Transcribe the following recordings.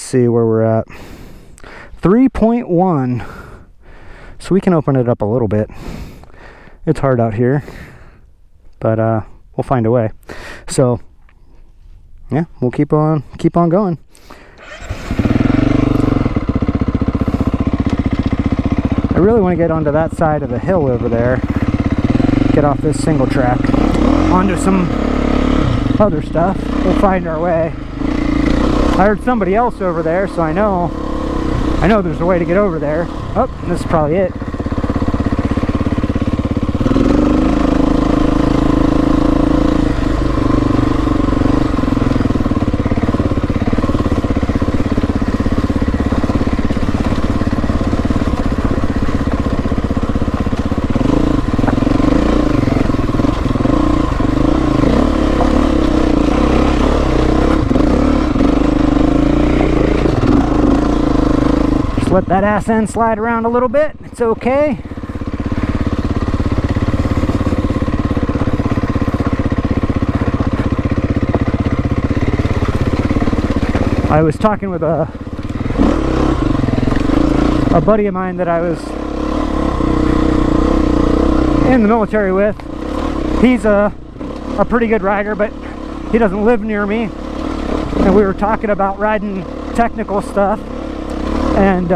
see where we're at. 3.1. So we can open it up a little bit. It's hard out here, but we'll find a way. So yeah, we'll keep on going. I really want to get onto that side of the hill over there, get off this single track onto some other stuff. We'll find our way. I heard somebody else over there, so I know there's a way to get over there. Oh, this is probably it. Let that ass end slide around a little bit. It's okay. I was talking with a buddy of mine that I was in the military with. He's a pretty good rider, but he doesn't live near me. And we were talking about riding technical stuff. And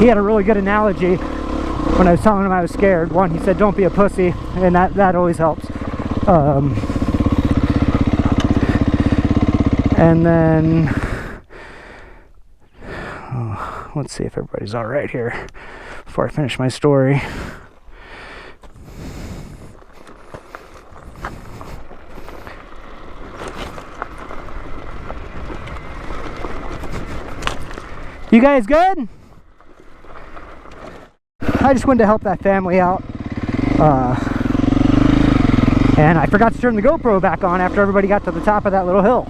he had a really good analogy when I was telling him I was scared. One, he said, "Don't be a pussy," and that always helps. And then, let's see if everybody's all right here before I finish my story. You guys good? I just wanted to help that family out. And I forgot to turn the GoPro back on after everybody got to the top of that little hill.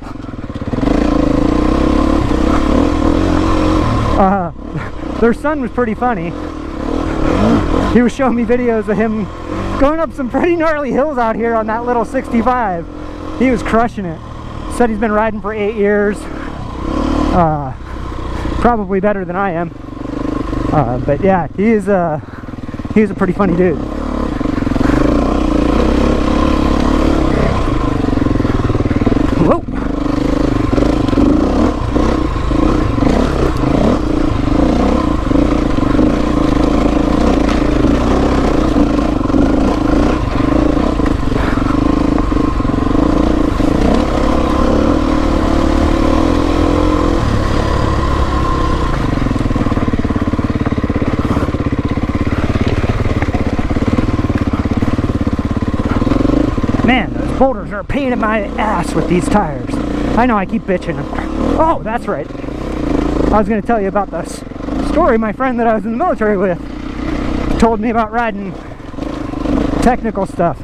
Their son was pretty funny. He was showing me videos of him going up some pretty gnarly hills out here on that little 65. He was crushing it. Said he's been riding for 8 years. Probably better than I am, but yeah, he's a pretty funny dude. Whoa. Man, those boulders are a pain in my ass with these tires. I know I keep bitching them. Oh, that's right. I was going to tell you about this story my friend that I was in the military with told me about riding technical stuff.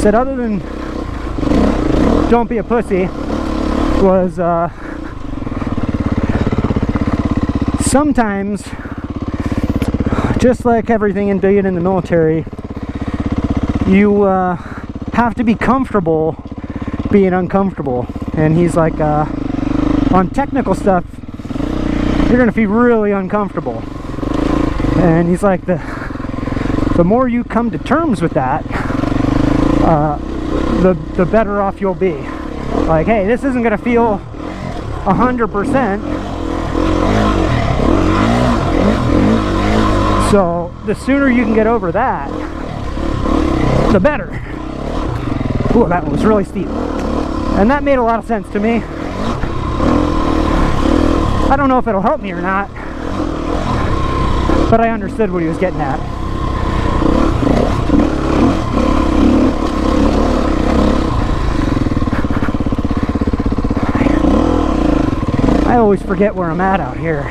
Said other than "don't be a pussy" was sometimes, just like everything in being in the military, you have to be comfortable being uncomfortable. And he's like, on technical stuff, you're gonna be really uncomfortable. And he's like, the more you come to terms with that, the better off you'll be. Like, hey, this isn't gonna feel 100%. So the sooner you can get over that, the better. Ooh, that one was really steep. And that made a lot of sense to me. I don't know if it'll help me or not, but I understood what he was getting at. I always forget where I'm at out here.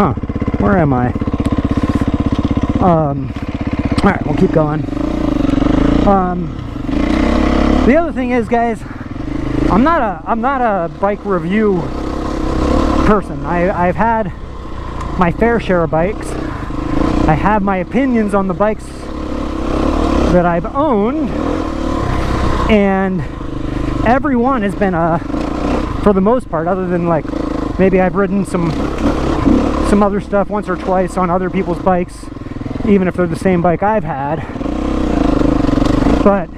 Huh, where am I? Alright, we'll keep going. The other thing is, guys, I'm not a bike review person. I've had my fair share of bikes. I have my opinions on the bikes that I've owned, and every one has been for the most part, other than like maybe I've ridden some other stuff once or twice on other people's bikes, even if they're the same bike I've had. But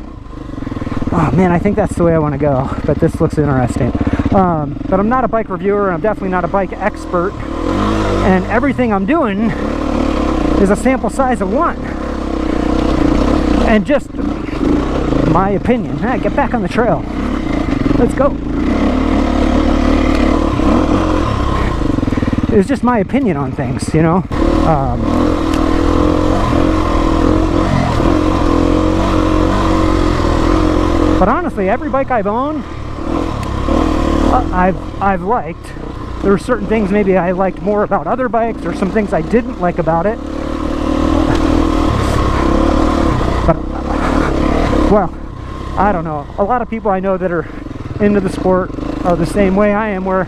oh man, I think that's the way I want to go. But this looks interesting. But I'm not a bike reviewer, and I'm definitely not a bike expert, and everything I'm doing is a sample size of one, and just my opinion. Hey, get back on the trail, let's go. It's just my opinion on things, you know. But honestly, every bike I've owned, I've liked. There were certain things maybe I liked more about other bikes, or some things I didn't like about it. But, well, I don't know. A lot of people I know that are into the sport are the same way I am, where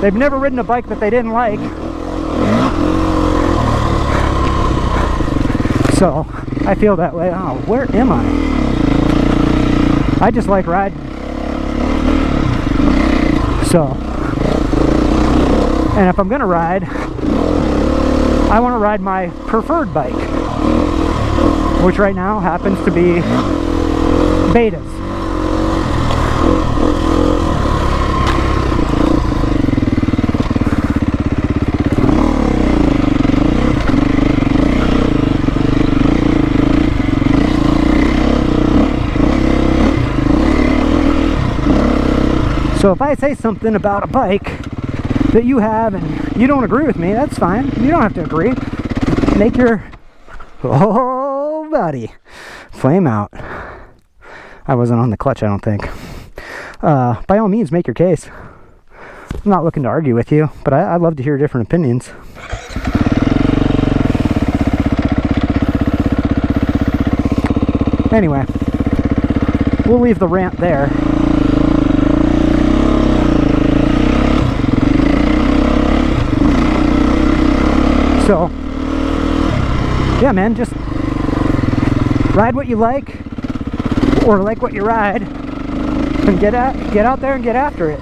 they've never ridden a bike that they didn't like. So, I feel that way. Oh, where am I? I just like riding. So, and if I'm gonna ride, I want to ride my preferred bike, which right now happens to be Betas. So if I say something about a bike that you have and you don't agree with me, that's fine. You don't have to agree. Make your whole body flame out. I wasn't on the clutch, I don't think. By all means, make your case. I'm not looking to argue with you, but I'd love to hear different opinions. Anyway, we'll leave the rant there. So, yeah, man, just ride what you like, or like what you ride, and get out there and get after it.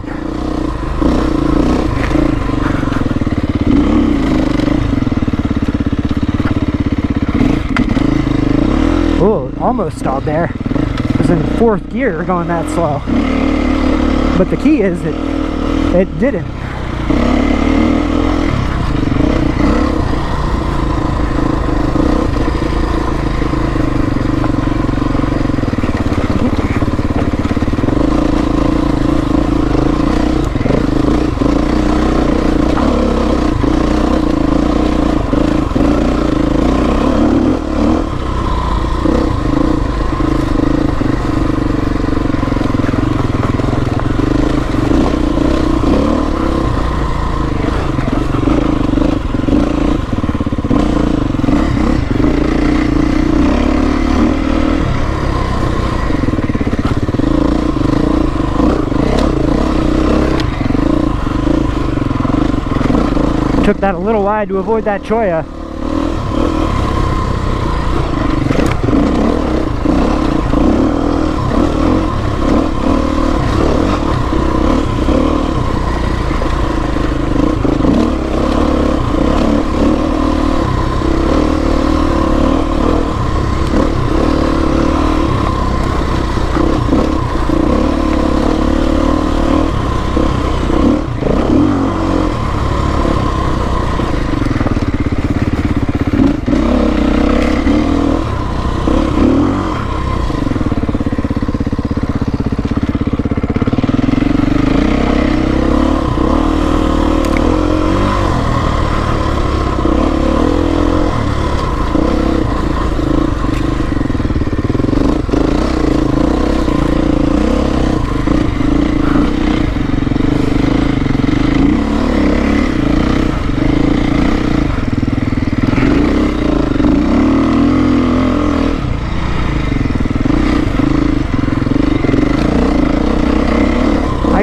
Oh, almost stalled there. I was in fourth gear going that slow. But the key is it didn't. Took that a little wide to avoid that choya.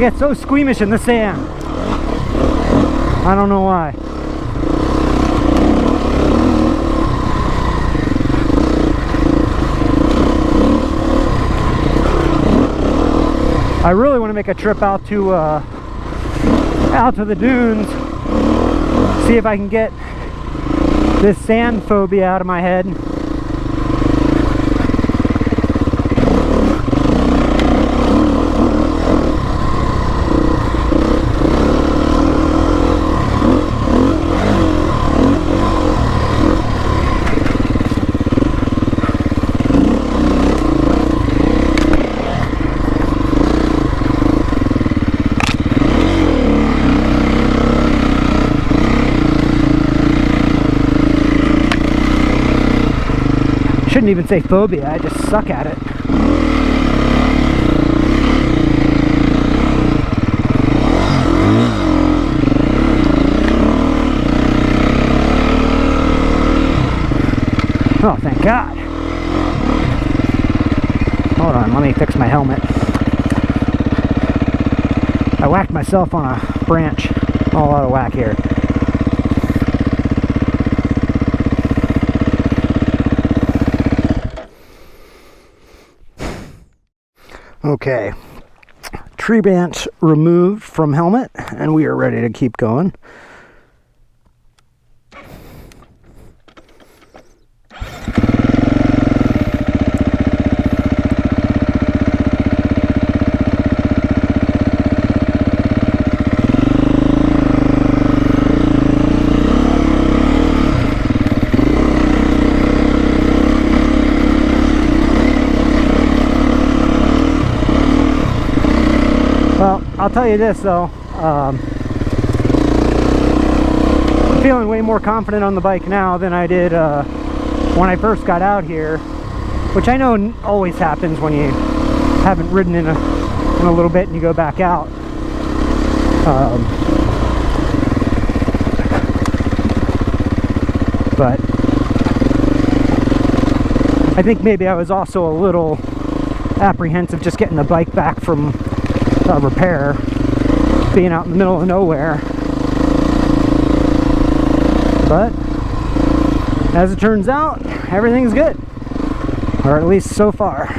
I get so squeamish in the sand. I don't know why. I really want to make a trip out to the dunes, see if I can get this sand phobia out of my head. Shouldn't even say phobia, I just suck at it. Oh, thank God. Hold on, let me fix my helmet. I whacked myself on a branch. All out of whack here. Okay, tree branch removed from helmet, and we are ready to keep going. Well, I'll tell you this though, I'm feeling way more confident on the bike now than I did when I first got out here, which I know always happens when you haven't ridden in a little bit and you go back out. But I think maybe I was also a little apprehensive just getting the bike back from repair, being out in the middle of nowhere. But as it turns out, everything's good, or at least so far.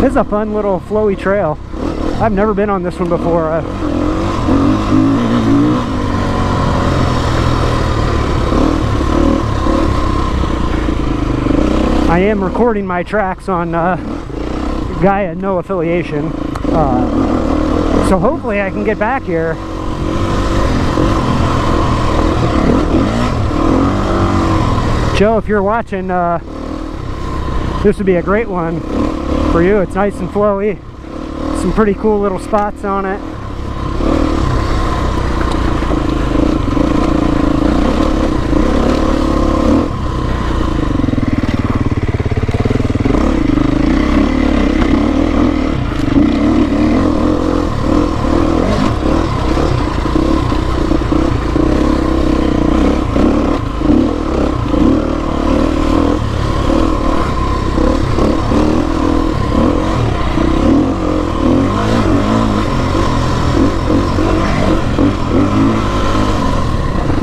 This is a fun little flowy trail. I've never been on this one before. I am recording my tracks on Gaia, no affiliation. So hopefully I can get back here. Joe, if you're watching, this would be a great one for you. It's nice and flowy, some pretty cool little spots on it.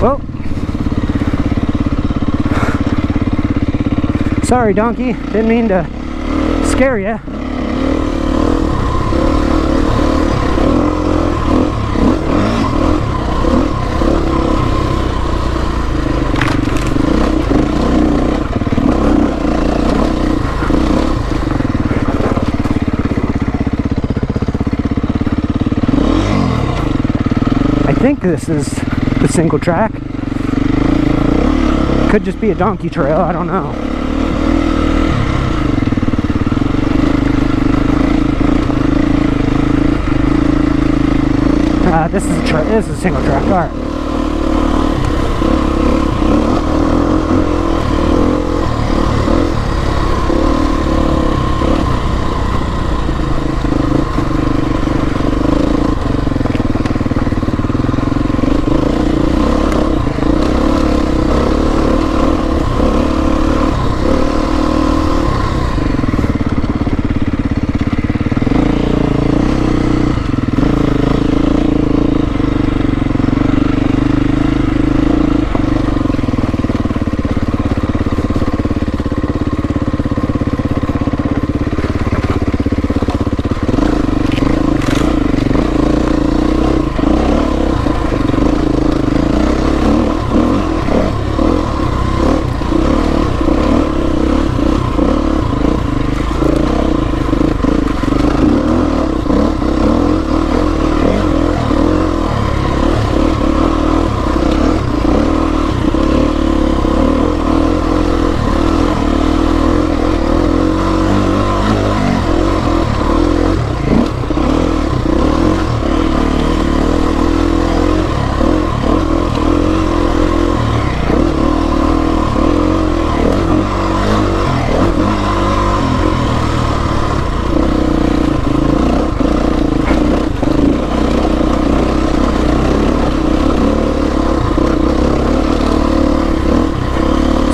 Well, sorry donkey, didn't mean to scare you. think this is the single track. Could just be a donkey trail, I don't know. This is a single track. All right.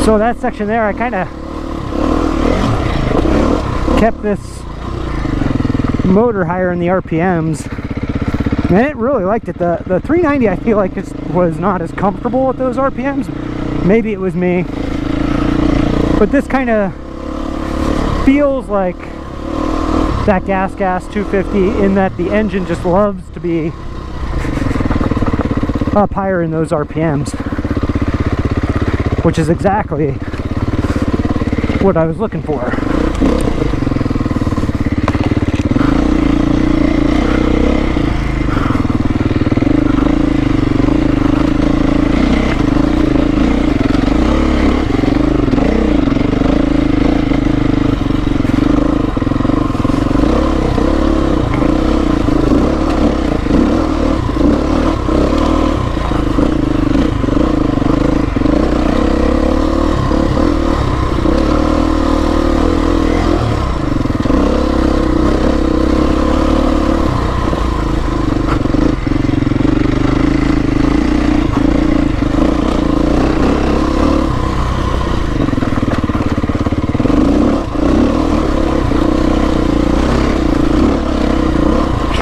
So that section there, I kind of kept this motor higher in the RPMs, and it really liked it. The 390 I feel like was not as comfortable at those RPMs. Maybe it was me, but this kind of feels like that gas 250 in that the engine just loves to be up higher in those RPMs, which is exactly what I was looking for.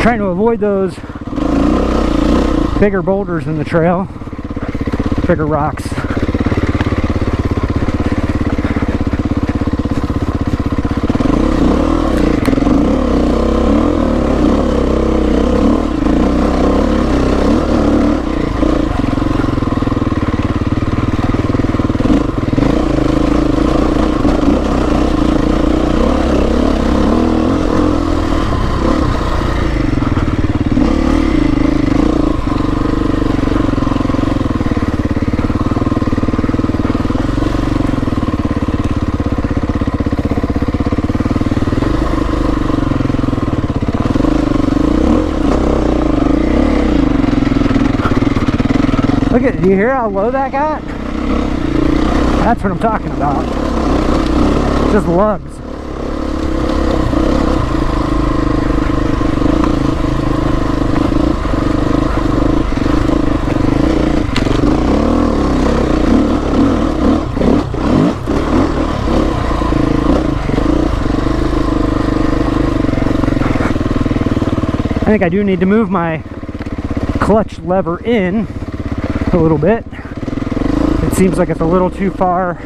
Trying to avoid those bigger boulders in the trail, bigger rocks. Look at, do you hear how low that got? That's what I'm talking about. Just lugs. I think I do need to move my clutch lever in a little bit. It seems like it's a little too far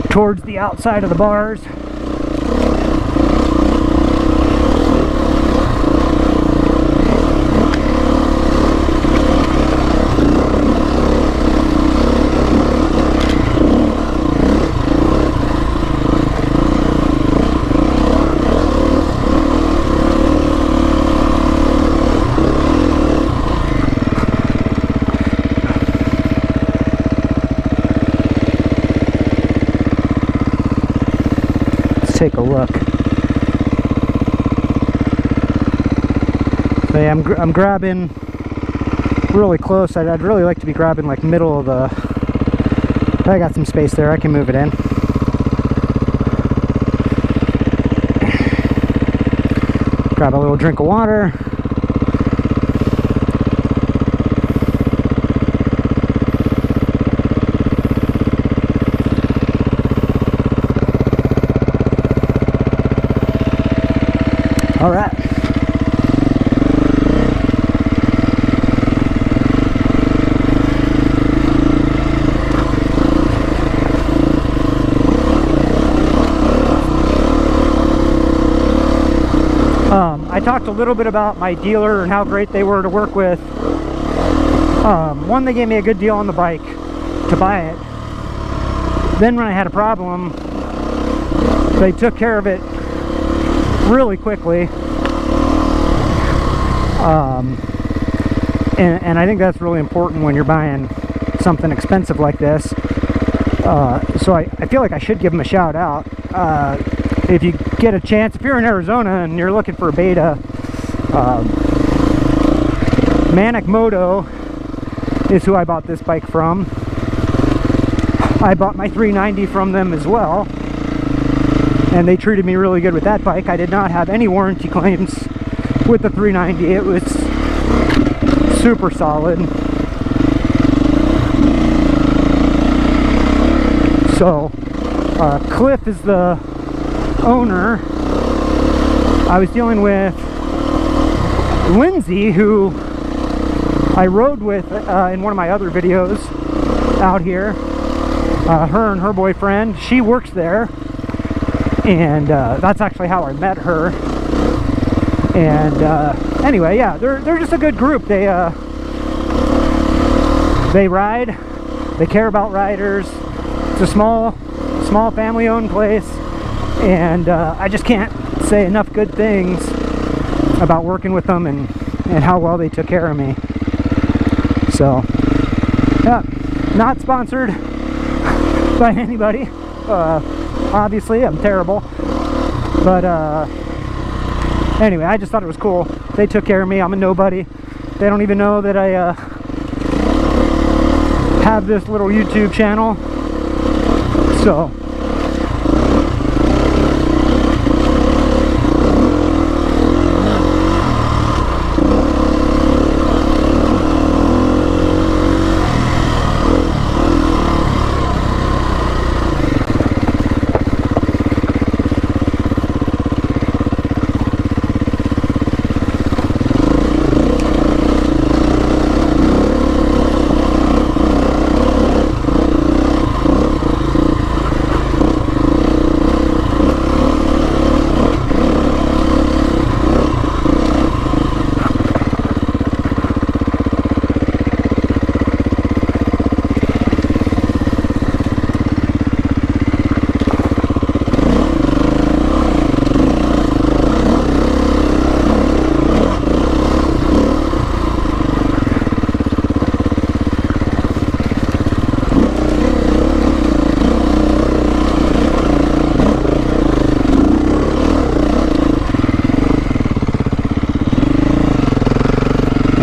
towards the outside of the bars. take a look. So yeah, I'm grabbing really close. I'd really like to be grabbing like middle of the... I got some space there, I can move it in. Grab a little drink of water. All right. I talked a little bit about my dealer and how great they were to work with. One, they gave me a good deal on the bike to buy it. Then when I had a problem, they took care of it really quickly. And I think that's really important when you're buying something expensive like this. So I feel like I should give them a shout out. If you get a chance, if you're in Arizona and you're looking for a beta, Manic Moto is who I bought this bike from. I bought my 390 from them as well, and they treated me really good with that bike. I did not have any warranty claims with the 390. It was super solid. So Cliff is the owner. I was dealing with Lindsay, who I rode with in one of my other videos out here. Her and her boyfriend, she works there, and that's actually how I met her. And anyway, yeah, they're just a good group. They ride, they care about riders. It's a small family-owned place, and I just can't say enough good things about working with them and how well they took care of me. So yeah, not sponsored by anybody, obviously. I'm terrible, but anyway, I just thought it was cool. They took care of me. I'm a nobody. They don't even know that I have this little YouTube channel. So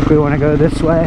we want to go this way.